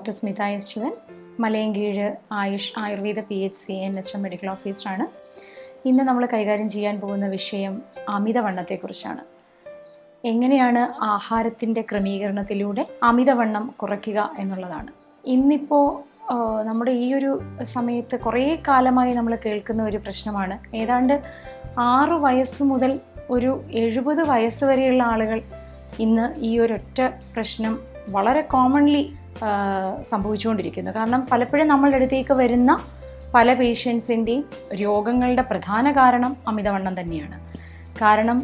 Doctor Smitha S Sivan, Malayinkeezhu Ayurveda PHC NHM medical ഓഫീസറാണ്. ഇന്ന് നമ്മൾ കൈകാര്യം ചെയ്യാൻ പോകുന്ന വിഷയം അമിതവണ്ണത്തെക്കുറിച്ചാണ്. എങ്ങനെയാണ് ആഹാരത്തിൻ്റെ ക്രമീകരണത്തിലൂടെ അമിതവണ്ണം കുറയ്ക്കുക എന്നുള്ളതാണ്. ഇന്നിപ്പോൾ നമ്മുടെ ഈ ഒരു സമയത്ത് കുറേ കാലമായി നമ്മൾ കേൾക്കുന്ന ഒരു പ്രശ്നമാണ്. ഏതാണ്ട് 6 വയസ്സ് മുതൽ ഒരു 70 വയസ്സ് വരെയുള്ള ആളുകൾ ഇന്ന് ഈ ഒരൊറ്റ പ്രശ്നം വളരെ കോമൺലി സംഭവിച്ചുകൊണ്ടിരിക്കുന്നു. കാരണം പലപ്പോഴും നമ്മളുടെ അടുത്തേക്ക് വരുന്ന പല പേഷ്യൻസിൻ്റെയും രോഗങ്ങളുടെ പ്രധാന കാരണം അമിതവണ്ണം തന്നെയാണ്. കാരണം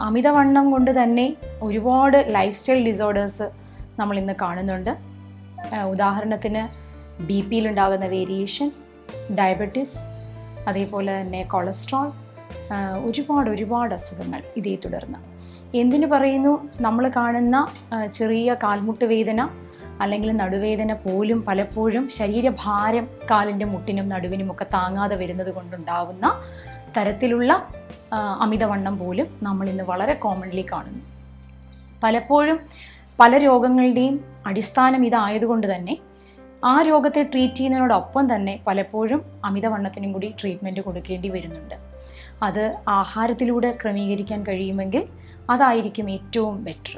അമിതവണ്ണം കൊണ്ട് തന്നെ ഒരുപാട് ലൈഫ് സ്റ്റൈൽ ഡിസോർഡേഴ്സ് നമ്മളിന്ന് കാണുന്നുണ്ട്. ഉദാഹരണത്തിന് BP യിലുണ്ടാകുന്ന വേരിയേഷൻ, ഡയബറ്റിസ്, അതേപോലെ തന്നെ കൊളസ്ട്രോൾ, ഒരുപാട് അസുഖങ്ങൾ ഇതേ തുടർന്ന്. എന്തിനു പറയുന്നു, നമ്മൾ കാണുന്ന ചെറിയ കാൽമുട്ട് വേദന അല്ലെങ്കിൽ നടുവേദന പോലും പലപ്പോഴും ശരീരഭാരം കാലിൻ്റെ മുട്ടിനും നടുവിനുമൊക്കെ താങ്ങാതെ വരുന്നത് കൊണ്ടുണ്ടാവുന്ന തരത്തിലുള്ള അമിതവണ്ണം പോലും നമ്മളിന്ന് വളരെ കോമൺലി കാണുന്നു. പലപ്പോഴും പല രോഗങ്ങളുടെയും അടിസ്ഥാനം ഇതായതുകൊണ്ട് തന്നെ ആ രോഗത്തെ ട്രീറ്റ് ചെയ്യുന്നതിനോടൊപ്പം തന്നെ പലപ്പോഴും അമിതവണ്ണത്തിനും കൂടി ട്രീറ്റ്മെൻറ്റ് കൊടുക്കേണ്ടി വരുന്നുണ്ട്. അത് ആഹാരത്തിലൂടെ ക്രമീകരിക്കാൻ കഴിയുമെങ്കിൽ അതായിരിക്കും ഏറ്റവും ബെറ്റർ.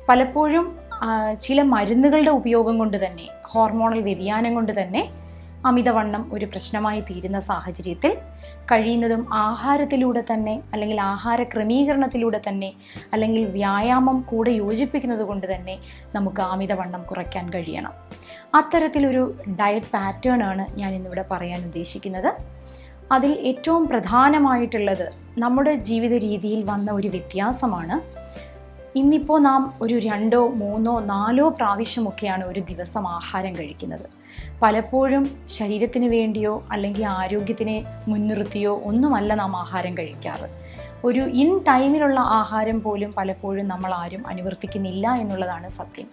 പലപ്പോഴും ചില മരുന്നുകളുടെ ഉപയോഗം കൊണ്ട് തന്നെ, ഹോർമോണൽ വ്യതിയാനം കൊണ്ട് തന്നെ അമിതവണ്ണം ഒരു പ്രശ്നമായി തീരുന്ന സാഹചര്യത്തിൽ കഴിയുന്നതും ആഹാരത്തിലൂടെ തന്നെ അല്ലെങ്കിൽ ആഹാര ക്രമീകരണത്തിലൂടെ തന്നെ അല്ലെങ്കിൽ വ്യായാമം കൂടെ യോജിപ്പിക്കുന്നത് കൊണ്ട് തന്നെ നമുക്ക് അമിതവണ്ണം കുറയ്ക്കാൻ കഴിയണം. അത്തരത്തിലൊരു ഡയറ്റ് പാറ്റേൺ ആണ് ഞാൻ ഇന്നിവിടെ പറയാൻ ഉദ്ദേശിക്കുന്നത്. അതിൽ ഏറ്റവും പ്രധാനമായിട്ടുള്ളത് നമ്മുടെ ജീവിത രീതിയിൽ വന്ന ഒരു വ്യത്യാസമാണ്. ഇന്നിപ്പോൾ നാം ഒരു 2, 3, 4 പ്രാവശ്യമൊക്കെയാണ് ഒരു ദിവസം ആഹാരം കഴിക്കുന്നത്. പലപ്പോഴും ശരീരത്തിന് വേണ്ടിയോ അല്ലെങ്കിൽ ആരോഗ്യത്തിനെ മുൻനിർത്തിയോ ഒന്നുമല്ല നാം ആഹാരം കഴിക്കാറ്. ഒരു ഇൻ ടൈമിലുള്ള ആഹാരം പോലും പലപ്പോഴും നമ്മൾ ആരും അനുവർത്തിക്കുന്നില്ല എന്നുള്ളതാണ് സത്യം.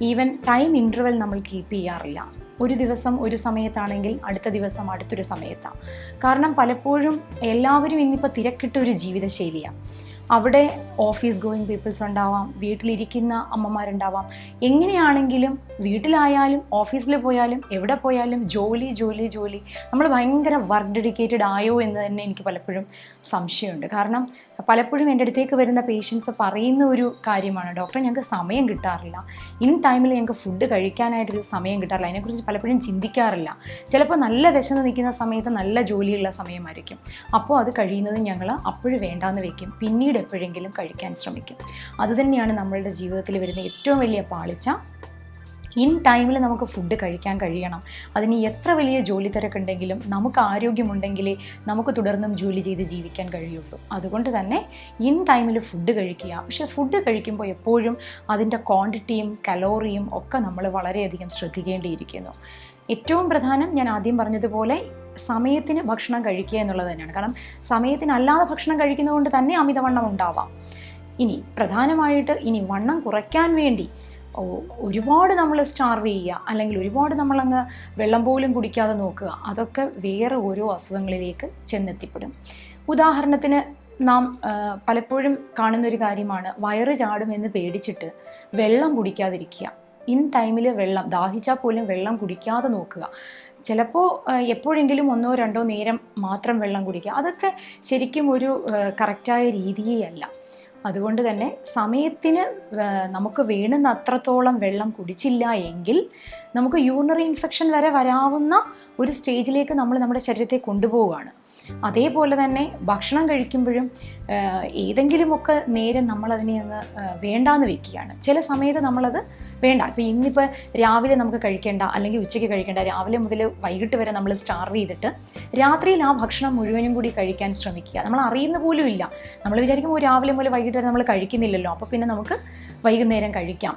ഈവൻ ടൈം ഇൻ്റർവെൽ നമ്മൾ കീപ്പ് ചെയ്യാറില്ല. ഒരു ദിവസം ഒരു സമയത്താണെങ്കിൽ അടുത്ത ദിവസം അടുത്തൊരു സമയത്താണ്. കാരണം പലപ്പോഴും എല്ലാവരും ഇന്നിപ്പോൾ തിരക്കിട്ടൊരു ജീവിതശൈലിയാണ്. അവിടെ ഓഫീസ് ഗോയിങ് പീപ്പിൾസ് ഉണ്ടാവാം, വീട്ടിലിരിക്കുന്ന അമ്മമാരുണ്ടാവാം. എങ്ങനെയാണെങ്കിലും വീട്ടിലായാലും ഓഫീസിൽ പോയാലും എവിടെ പോയാലും ജോലി. നമ്മൾ ഭയങ്കര വർക്ക് ഡെഡിക്കേറ്റഡ് ആയോ എന്ന് തന്നെ എനിക്ക് പലപ്പോഴും സംശയമുണ്ട്. കാരണം പലപ്പോഴും എൻ്റെ അടുത്തേക്ക് വരുന്ന പേഷ്യൻസ് പറയുന്ന ഒരു കാര്യമാണ്, ഡോക്ടറെ ഞങ്ങൾക്ക് സമയം കിട്ടാറില്ല, ഇൻ ടൈമിൽ ഞങ്ങൾക്ക് ഫുഡ് കഴിക്കാനായിട്ടൊരു സമയം കിട്ടാറില്ല, അതിനെക്കുറിച്ച് പലപ്പോഴും ചിന്തിക്കാറില്ല. ചിലപ്പോൾ നല്ല വിശന്ന് നിൽക്കുന്ന സമയത്ത് നല്ല ജോലിയുള്ള സമയമായിരിക്കും. അപ്പോൾ അത് കഴിയുന്നത് ഞങ്ങൾ അപ്പോഴും വേണ്ടാന്ന് വെക്കും, പിന്നീട് എപ്പോഴെങ്കിലും കഴിക്കാൻ ശ്രമിക്കും. അതുതന്നെയാണ് നമ്മളുടെ ജീവിതത്തിൽ വരുന്ന ഏറ്റവും വലിയ പാളിച്ച. ഇൻ ടൈമിൽ നമുക്ക് ഫുഡ് കഴിക്കാൻ കഴിയണം. അതിന് എത്ര വലിയ ജോലി തിരക്കുണ്ടെങ്കിലും നമുക്ക് ആരോഗ്യമുണ്ടെങ്കിലേ നമുക്ക് തുടർന്നും ജോലി ചെയ്ത് ജീവിക്കാൻ കഴിയുള്ളൂ. അതുകൊണ്ട് തന്നെ ഇൻ ടൈമിൽ ഫുഡ് കഴിക്കുക. പക്ഷേ ഫുഡ് കഴിക്കുമ്പോൾ എപ്പോഴും അതിൻ്റെ ക്വാണ്ടിറ്റിയും കലോറിയും ഒക്കെ നമ്മൾ വളരെയധികം ശ്രദ്ധിക്കേണ്ടിയിരിക്കുന്നു. ഏറ്റവും പ്രധാനം ഞാൻ ആദ്യം പറഞ്ഞതുപോലെ സമയത്തിന് ഭക്ഷണം കഴിക്കുക എന്നുള്ളത് തന്നെയാണ്. കാരണം സമയത്തിനല്ലാതെ ഭക്ഷണം കഴിക്കുന്നതുകൊണ്ട് തന്നെ അമിതവണ്ണം ഉണ്ടാവാം. ഇനി പ്രധാനമായിട്ട് വണ്ണം കുറയ്ക്കാൻ വേണ്ടി ഒരുപാട് നമ്മൾ സ്റ്റാർവ് ചെയ്യുക അല്ലെങ്കിൽ ഒരുപാട് നമ്മളങ്ങ് വെള്ളം പോലും കുടിക്കാതെ നോക്കുക, അതൊക്കെ വേറെ ഓരോ അസുഖങ്ങളിലേക്ക് ചെന്നെത്തിപ്പെടും. ഉദാഹരണത്തിന് നാം പലപ്പോഴും കാണുന്നൊരു കാര്യമാണ്, വയറ് ചാടുമെന്ന് പേടിച്ചിട്ട് വെള്ളം കുടിക്കാതിരിക്കുക. ഇൻ ടൈമിൽ വെള്ളം ദാഹിച്ചാൽ പോലും വെള്ളം കുടിക്കാതെ നോക്കുക. ചിലപ്പോൾ എപ്പോഴെങ്കിലും 1, 2 നേരം മാത്രം വെള്ളം കുടിക്കുക. അതൊക്കെ ശരിക്കും ഒരു കറക്റ്റായ രീതിയേ അല്ല. അതുകൊണ്ട് തന്നെ സമയത്തിന് നമുക്ക് വേണ്ടുന്ന അത്രത്തോളം വെള്ളം കുടിച്ചില്ല എങ്കിൽ നമുക്ക് യൂറിനറി ഇൻഫെക്ഷൻ വരെ വരാവുന്ന ഒരു സ്റ്റേജിലേക്ക് നമ്മൾ നമ്മുടെ ശരീരത്തെ കൊണ്ടുപോവുകയാണ്. അതേപോലെ തന്നെ ഭക്ഷണം കഴിക്കുമ്പോഴും ഏതെങ്കിലുമൊക്കെ നേരം നമ്മളതിനെ അങ്ങ് വേണ്ടാന്ന് വെക്കുകയാണ്. ചില സമയത്ത് നമ്മളത് വേണ്ട, ഇപ്പോൾ ഇന്നിപ്പോൾ രാവിലെ നമുക്ക് കഴിക്കേണ്ട അല്ലെങ്കിൽ ഉച്ചയ്ക്ക് കഴിക്കേണ്ട, രാവിലെ മുതൽ വൈകിട്ട് വരെ നമ്മൾ സ്റ്റാർവ് ചെയ്തിട്ട് രാത്രിയിൽ ആ ഭക്ഷണം മുഴുവനും കൂടി കഴിക്കാൻ ശ്രമിക്കുക. നമ്മൾ അറിയുന്ന പോലും ഇല്ല. നമ്മൾ വിചാരിക്കുമ്പോൾ രാവിലെ മുതൽ വൈകിട്ട് വരെ നമ്മൾ കഴിക്കുന്നില്ലല്ലോ, അപ്പോൾ പിന്നെ നമുക്ക് വൈകുന്നേരം കഴിക്കാം.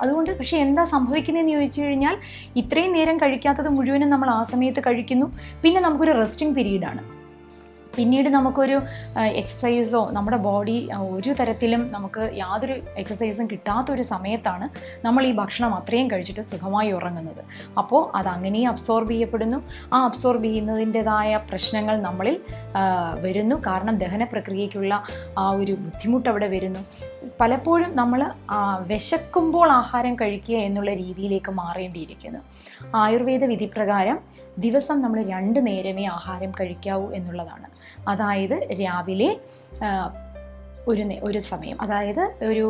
അതുകൊണ്ട് പക്ഷേ എന്താ സംഭവിക്കുന്നതെന്ന് ചോദിച്ചു കഴിഞ്ഞാൽ, ഇത്രയും നേരം കഴിക്കാത്തത് മുഴുവനും നമ്മൾ ആ സമയത്ത് കഴിക്കുന്നു. പിന്നെ നമുക്കൊരു റെസ്റ്റിംഗ് പീരീഡാണ്. പിന്നീട് നമുക്കൊരു എക്സസൈസോ നമ്മുടെ ബോഡി ഒരു തരത്തിലും നമുക്ക് യാതൊരു എക്സസൈസും കിട്ടാത്തൊരു സമയത്താണ് നമ്മൾ ഈ ഭക്ഷണം അത്രയും കഴിച്ചിട്ട് സുഖമായി ഉറങ്ങുന്നത്. അപ്പോൾ അതങ്ങനെ അബ്സോർബ് ചെയ്യപ്പെടുന്നു. ആ അബ്സോർബ് ചെയ്യുന്നതിൻ്റെതായ പ്രശ്നങ്ങൾ നമ്മളിൽ വരുന്നു. കാരണം ദഹന പ്രക്രിയയ്ക്കുള്ള ആ ഒരു ബുദ്ധിമുട്ട് അവിടെ വരുന്നു. പലപ്പോഴും നമ്മൾ വിശക്കുമ്പോൾ ആഹാരം കഴിക്കുക എന്നുള്ള രീതിയിലേക്ക് മാറേണ്ടിയിരിക്കുന്നു. ആയുർവേദ വിധിപ്രകാരം ദിവസം നമ്മൾ 2 നേരമേ ആഹാരം കഴിക്കാവൂ എന്നുള്ളതാണ്. അതായത് രാവിലെ ഒരു സമയം, അതായത് ഒരു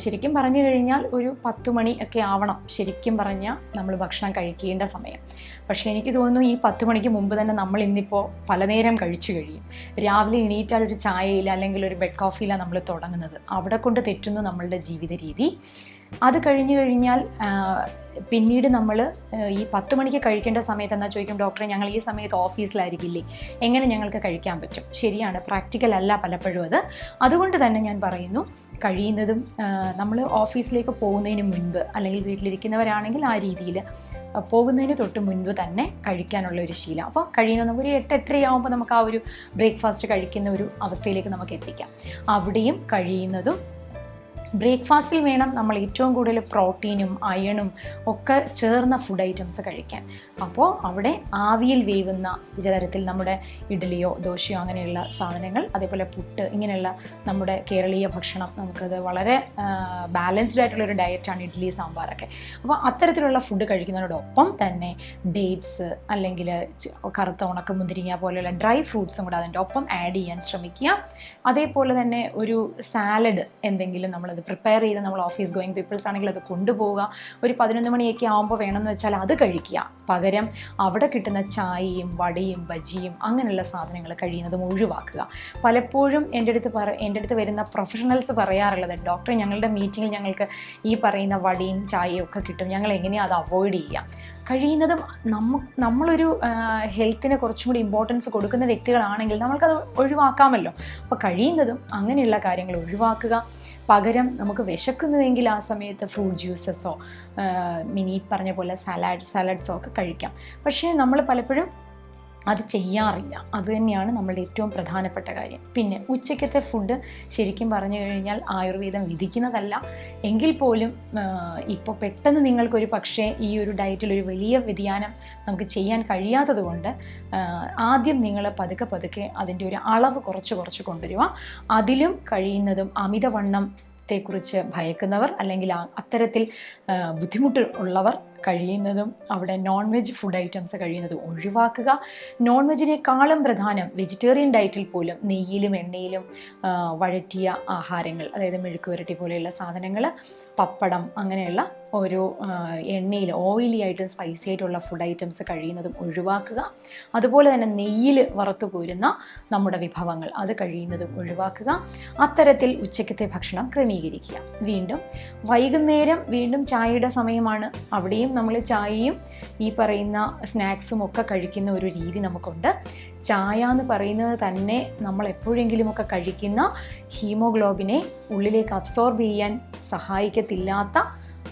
ശരിക്കും പറഞ്ഞു കഴിഞ്ഞാൽ ഒരു 10 മണി ഒക്കെ ആവണം ശരിക്കും പറഞ്ഞാൽ നമ്മൾ ഭക്ഷണം കഴിക്കേണ്ട സമയം. പക്ഷേ എനിക്ക് തോന്നുന്നു ഈ 10 മണിക്ക് മുമ്പ് തന്നെ നമ്മൾ ഇന്നിപ്പോൾ പല നേരം കഴിച്ചു കഴിയും. രാവിലെ എണീറ്റാൽ ഒരു ചായയില്ല അല്ലെങ്കിൽ ഒരു ബെഡ് കോഫിയിലാണ് നമ്മൾ തുടങ്ങുന്നത്. അവിടെ കൊണ്ട് തെറ്റുന്നു നമ്മളുടെ ജീവിത രീതി. അത് കഴിഞ്ഞു കഴിഞ്ഞാൽ പിന്നീട് നമ്മൾ ഈ 10 മണിക്ക് കഴിക്കേണ്ട സമയത്ത് എന്നാൽ ചോദിക്കും, ഡോക്ടറെ ഞങ്ങൾ ഈ സമയത്ത് ഓഫീസിലായിരിക്കില്ലേ, എങ്ങനെ ഞങ്ങൾക്ക് കഴിക്കാൻ പറ്റും? ശരിയാണ്, പ്രാക്ടിക്കൽ അല്ല പലപ്പോഴും അത്. അതുകൊണ്ട് തന്നെ ഞാൻ പറയുന്നു, കഴിയുന്നതും നമ്മൾ ഓഫീസിലേക്ക് പോകുന്നതിന് മുൻപ് അല്ലെങ്കിൽ വീട്ടിലിരിക്കുന്നവരാണെങ്കിൽ ആ രീതിയിൽ പോകുന്നതിന് തൊട്ട് മുൻപ് തന്നെ കഴിക്കാനുള്ള ഒരു ശീലം. അപ്പോൾ കഴിയുന്ന നമുക്ക് ഒരു 8-8:30 ആകുമ്പോൾ നമുക്ക് ആ ഒരു ബ്രേക്ക്ഫാസ്റ്റ് കഴിക്കുന്ന ഒരു അവസ്ഥയിലേക്ക് നമുക്ക് എത്തിക്കാം. അവിടെയും കഴിയുന്നതും ബ്രേക്ക്ഫാസ്റ്റിൽ വേണം നമ്മൾ ഏറ്റവും കൂടുതൽ പ്രോട്ടീനും അയണും ഒക്കെ ചേർന്ന ഫുഡ് ഐറ്റംസ് കഴിക്കാൻ. അപ്പോൾ അവിടെ ആവിയിൽ വേവുന്ന തരത്തിൽ നമ്മുടെ ഇഡ്ഡലിയോ ദോശയോ അങ്ങനെയുള്ള സാധനങ്ങൾ, അതേപോലെ പുട്ട്, ഇങ്ങനെയുള്ള നമ്മുടെ കേരളീയ ഭക്ഷണം, നമുക്കത് വളരെ ബാലൻസ്ഡ് ആയിട്ടുള്ളൊരു ഡയറ്റാണ് ഇഡ്ഡലി സാമ്പാറൊക്കെ. അപ്പോൾ അത്തരത്തിലുള്ള ഫുഡ് കഴിക്കുന്നതിനോടൊപ്പം തന്നെ ഡേറ്റ്സ് അല്ലെങ്കിൽ കറുത്ത ഉണക്കമുന്തിരിങ്ങ പോലെയുള്ള ഡ്രൈ ഫ്രൂട്ട്സും കൂടെ അതിൻ്റെ ഒപ്പം ആഡ് ചെയ്യാൻ ശ്രമിക്കുക. അതേപോലെ തന്നെ ഒരു സാലഡ് എന്തെങ്കിലും നമ്മളത് പ്രിപ്പയർ ചെയ്ത് നമ്മൾ ഓഫീസ് ഗോയിങ് പീപ്പിൾസ് ആണെങ്കിൽ അത് കൊണ്ടുപോവുക. ഒരു 11 മണിയൊക്കെ ആകുമ്പോൾ വേണമെന്ന് വെച്ചാൽ അത് കഴിക്കുക. പകരം അവിടെ കിട്ടുന്ന ചായയും വടയും ബജിയും അങ്ങനെയുള്ള സാധനങ്ങൾ കഴിയുന്നതും ഒഴിവാക്കുക. പലപ്പോഴും എൻ്റെ അടുത്ത് വരുന്ന പ്രൊഫഷണൽസ് പറയാറുള്ളത്, ഡോക്ടറെ ഞങ്ങളുടെ മീറ്റിങ്ങിൽ ഞങ്ങൾക്ക് ഈ പറയുന്ന വടയും ചായയും ഒക്കെ കിട്ടും, ഞങ്ങൾ എങ്ങനെയാണ് അത് അവോയ്ഡ് ചെയ്യുക? കഴിയുന്നതും നമ്മളൊരു ഹെൽത്തിന് കുറച്ചും കൂടി ഇമ്പോർട്ടൻസ് കൊടുക്കുന്ന വ്യക്തികളാണെങ്കിൽ നമ്മൾക്കത് ഒഴിവാക്കാമല്ലോ. അപ്പോൾ കഴിയുന്നതും അങ്ങനെയുള്ള കാര്യങ്ങൾ ഒഴിവാക്കുക. പകരം നമുക്ക് വിശക്കുന്നുവെങ്കിൽ ആ സമയത്ത് ഫ്രൂട്ട് ജ്യൂസസോ മിനി പറഞ്ഞ പോലെ സാലഡ്സോ ഒക്കെ കഴിക്കാം. പക്ഷേ നമ്മൾ പലപ്പോഴും അത് ചെയ്യാറില്ല. അതുതന്നെയാണ് നമ്മളുടെ ഏറ്റവും പ്രധാനപ്പെട്ട കാര്യം. പിന്നെ ഉച്ചയ്ക്കത്തെ ഫുഡ് ശരിക്കും പറഞ്ഞു കഴിഞ്ഞാൽ ആയുർവേദം വിധിക്കുന്നതല്ല എങ്കിൽ പോലും ഇപ്പോൾ പെട്ടെന്ന് നിങ്ങൾക്കൊരു പക്ഷേ ഈ ഒരു ഡയറ്റിൽ ഒരു വലിയ വ്യതിയാനം നമുക്ക് ചെയ്യാൻ കഴിയാത്തത് കൊണ്ട് ആദ്യം നിങ്ങൾ പതുക്കെ അതിൻ്റെ ഒരു അളവ് കുറച്ച് കൊണ്ടുവരിക. അതിലും കഴിയുന്നതും അമിതവണ്ണം ത്തെക്കുറിച്ച് ഭയക്കുന്നവർ അല്ലെങ്കിൽ അത്തരത്തിൽ ബുദ്ധിമുട്ട് ഉള്ളവർ കഴിയുന്നതും അവിടെ നോൺ വെജ് ഫുഡ് ഐറ്റംസ് കഴിയുന്നതും ഒഴിവാക്കുക. നോൺ വെജിനേക്കാളും പ്രധാനം വെജിറ്റേറിയൻ ഡയറ്റിൽ പോലും നെയ്യിലും എണ്ണയിലും വഴറ്റിയ ആഹാരങ്ങൾ, അതായത് മെഴുക്ക് പുരട്ടി പോലെയുള്ള സാധനങ്ങൾ, പപ്പടം, അങ്ങനെയുള്ള ഓരോ എണ്ണയിൽ ഓയിലി ആയിട്ടും സ്പൈസി ആയിട്ടുള്ള ഫുഡ് ഐറ്റംസ് കഴിയുന്നതും ഒഴിവാക്കുക. അതുപോലെ തന്നെ നെയ്യിൽ വറുത്തു കോരുന്ന നമ്മുടെ വിഭവങ്ങൾ അത് കഴിയുന്നതും ഒഴിവാക്കുക. അത്തരത്തിൽ ഉച്ചയ്ക്കത്തെ ഭക്ഷണം ക്രമീകരിക്കുക. വീണ്ടും വൈകുന്നേരം വീണ്ടും ചായയുടെ സമയമാണ്. അവിടെയും നമ്മൾ ചായയും ഈ പറയുന്ന സ്നാക്സും ഒക്കെ കഴിക്കുന്ന ഒരു രീതി നമുക്കുണ്ട്. ചായ എന്ന് പറയുന്നത് തന്നെ നമ്മൾ എപ്പോഴെങ്കിലുമൊക്കെ കഴിക്കുന്ന ഹീമോഗ്ലോബിനെ ഉള്ളിലേക്ക് അബ്സോർബ് ചെയ്യാൻ സഹായിക്കത്തില്ലാത്ത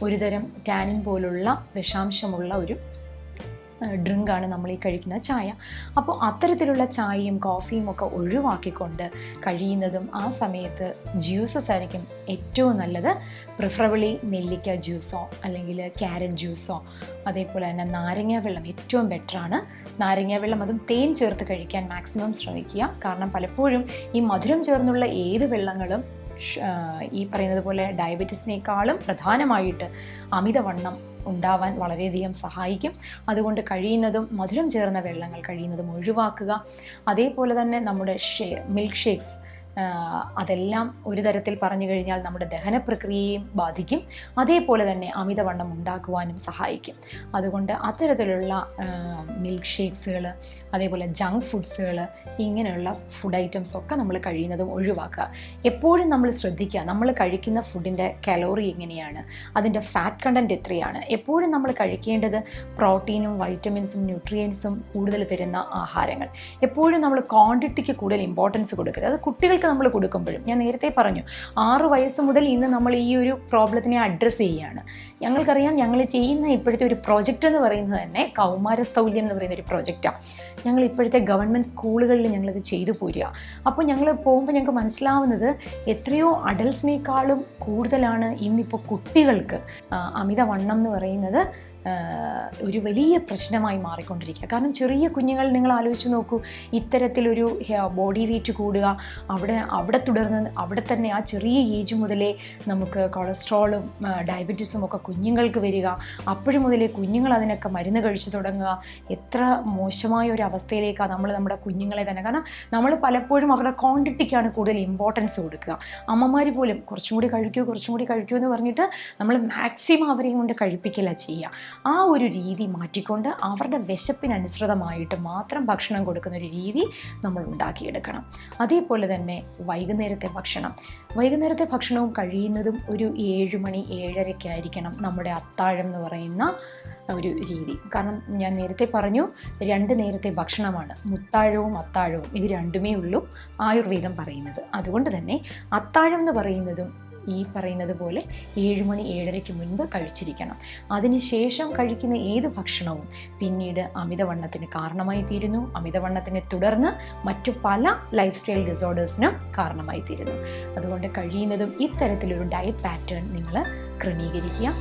ഒരുതരം ടാനിൻ പോലുള്ള വിഷാംശമുള്ള ഒരു ഡ്രിങ്കാണ് നമ്മൾ ഈ കഴിക്കുന്ന ചായ. അപ്പോൾ അത്തരത്തിലുള്ള ചായയും കോഫിയും ഒക്കെ ഒഴിവാക്കിക്കൊണ്ട് കഴിയുന്നതും ആ സമയത്ത് ജ്യൂസസ് ആയിരിക്കും ഏറ്റവും നല്ലത്. പ്രിഫറബിളി നെല്ലിക്ക ജ്യൂസോ അല്ലെങ്കിൽ ക്യാരറ്റ് ജ്യൂസോ, അതേപോലെ തന്നെ നാരങ്ങ വെള്ളം ഏറ്റവും ബെറ്ററാണ്. നാരങ്ങ വെള്ളം അതും തേൻ ചേർത്ത് കഴിക്കാൻ മാക്സിമം ശ്രമിക്കുക. കാരണം പലപ്പോഴും ഈ മധുരം ചേർന്നുള്ള ഏത് വെള്ളങ്ങളും ഈ പറയുന്നത് പോലെ ഡയബറ്റീസിനേക്കാളും പ്രധാനമായിട്ട് അമിതവണ്ണം ഉണ്ടാവാൻ വളരെയധികം സഹായിക്കും. അതുകൊണ്ട് കഴിയുന്നതും മധുരം ചേർന്ന വെള്ളങ്ങൾ കഴിയുന്നതും ഒഴിവാക്കുക. അതേപോലെ തന്നെ നമ്മുടെ മിൽക്ക് ഷേക്സ് അതെല്ലാം ഒരു തരത്തിൽ പറഞ്ഞു കഴിഞ്ഞാൽ നമ്മുടെ ദഹന പ്രക്രിയയെയും ബാധിക്കും. അതേപോലെ തന്നെ അമിതവണ്ണം ഉണ്ടാക്കുവാനും സഹായിക്കും. അതുകൊണ്ട് അത്തരത്തിലുള്ള മിൽക്ക് ഷേക്സുകൾ, അതേപോലെ ജങ്ക് ഫുഡ്സുകൾ, ഇങ്ങനെയുള്ള ഫുഡ് ഐറ്റംസ് ഒക്കെ നമ്മൾ കഴിയുന്നതും ഒഴിവാക്കുക. എപ്പോഴും നമ്മൾ ശ്രദ്ധിക്കുക, നമ്മൾ കഴിക്കുന്ന ഫുഡിൻ്റെ കലോറി എങ്ങനെയാണ്, അതിൻ്റെ ഫാറ്റ് കണ്ടൻറ്റ് എത്രയാണ്. എപ്പോഴും നമ്മൾ കഴിക്കേണ്ടത് പ്രോട്ടീനും വൈറ്റമിൻസും ന്യൂട്രിയൻസും കൂടുതൽ തരുന്ന ആഹാരങ്ങൾ. എപ്പോഴും നമ്മൾ ക്വാണ്ടിറ്റിക്ക് കൂടുതൽ ഇമ്പോർട്ടൻസ് കൊടുക്കരുത്. അത് കുട്ടികൾക്ക് കുട്ടികൾക്ക് നമ്മൾ കൊടുക്കുമ്പോഴും ഞാൻ നേരത്തെ പറഞ്ഞു 6 വയസ്സ് മുതൽ ഇന്ന് നമ്മൾ ഈ ഒരു പ്രോബ്ലത്തിനെ അഡ്രസ്സ് ചെയ്യുകയാണ്. ഞങ്ങൾക്കറിയാം ഞങ്ങൾ ചെയ്യുന്ന ഇപ്പോഴത്തെ ഒരു പ്രോജക്റ്റ് എന്ന് പറയുന്നത് തന്നെ കൗമാരസ്ഥൗല്യം എന്ന് പറയുന്ന ഒരു പ്രോജക്റ്റാണ്. ഞങ്ങൾ ഇപ്പോഴത്തെ ഗവൺമെൻറ് സ്കൂളുകളിൽ ഞങ്ങളിത് ചെയ്തു പോരുക. അപ്പോൾ ഞങ്ങൾ പോകുമ്പോൾ ഞങ്ങൾക്ക് മനസ്സിലാവുന്നത് എത്രയോ അഡൽസിനേക്കാളും കൂടുതലാണ് ഇന്നിപ്പോൾ കുട്ടികൾക്ക് അമിതവണ്ണം എന്ന് പറയുന്നത് ഒരു വലിയ പ്രശ്നമായി മാറിക്കൊണ്ടിരിക്കുക. കാരണം ചെറിയ കുഞ്ഞുങ്ങൾ നിങ്ങൾ ആലോചിച്ച് നോക്കൂ, ഇത്തരത്തിലൊരു ബോഡി വെയ്റ്റ് കൂടുക, അവിടെ തുടർന്ന് അവിടെ തന്നെ ആ ചെറിയ ഏജ് മുതലേ നമുക്ക് കൊളസ്ട്രോളും ഡയബറ്റീസും ഒക്കെ കുഞ്ഞുങ്ങൾക്ക് വരിക, അപ്പോഴും മുതലേ കുഞ്ഞുങ്ങൾ അതിനൊക്കെ മരുന്ന് കഴിച്ചു തുടങ്ങുക. എത്ര മോശമായ ഒരു അവസ്ഥയിലേക്കാണ് നമ്മൾ നമ്മുടെ കുഞ്ഞുങ്ങളെ തന്നെ. കാരണം നമ്മൾ പലപ്പോഴും അവരുടെ ക്വാണ്ടിറ്റിക്കാണ് കൂടുതൽ ഇമ്പോർട്ടൻസ് കൊടുക്കുക. അമ്മമാർ പോലും കുറച്ചും കൂടി കഴിക്കൂ എന്ന് പറഞ്ഞിട്ട് നമ്മൾ മാക്സിമം അവരെയും കൊണ്ട് കഴിപ്പിക്കില്ല ചെയ്യുക. ആ ഒരു രീതി മാറ്റിക്കൊണ്ട് അവരുടെ വിശപ്പിനനുസൃതമായിട്ട് മാത്രം ഭക്ഷണം കൊടുക്കുന്ന ഒരു രീതി നമ്മൾ ഉണ്ടാക്കിയെടുക്കണം. അതേപോലെ തന്നെ വൈകുന്നേരത്തെ ഭക്ഷണവും കഴിയുന്നതും ഒരു 7 മണി 7:30 നമ്മുടെ അത്താഴം എന്ന് പറയുന്ന ഒരു രീതി. കാരണം ഞാൻ നേരത്തെ പറഞ്ഞു 2 നേരത്തെ ഭക്ഷണമാണ് മുത്താഴവും അത്താഴവും, ഇത് രണ്ടുമേ ഉള്ളൂ ആയുർവേദം പറയുന്നത്. അതുകൊണ്ട് തന്നെ അത്താഴം എന്ന് പറയുന്നതും ഈ പറയുന്നത് പോലെ 7 മണി 7:30 മുൻപ് കഴിച്ചിരിക്കണം. അതിനുശേഷം കഴിക്കുന്ന ഏത് ഭക്ഷണവും പിന്നീട് അമിതവണ്ണത്തിന് കാരണമായി തീരുന്നു. അമിതവണ്ണത്തിനെ തുടർന്ന് മറ്റു പല ലൈഫ് സ്റ്റൈൽ ഡിസോർഡേഴ്സിനും കാരണമായി തീരുന്നു. അതുകൊണ്ട് കഴിയുന്നതും ഇത്തരത്തിലൊരു ഡയറ്റ് പാറ്റേൺ നിങ്ങൾ ക്രമീകരിക്കുക.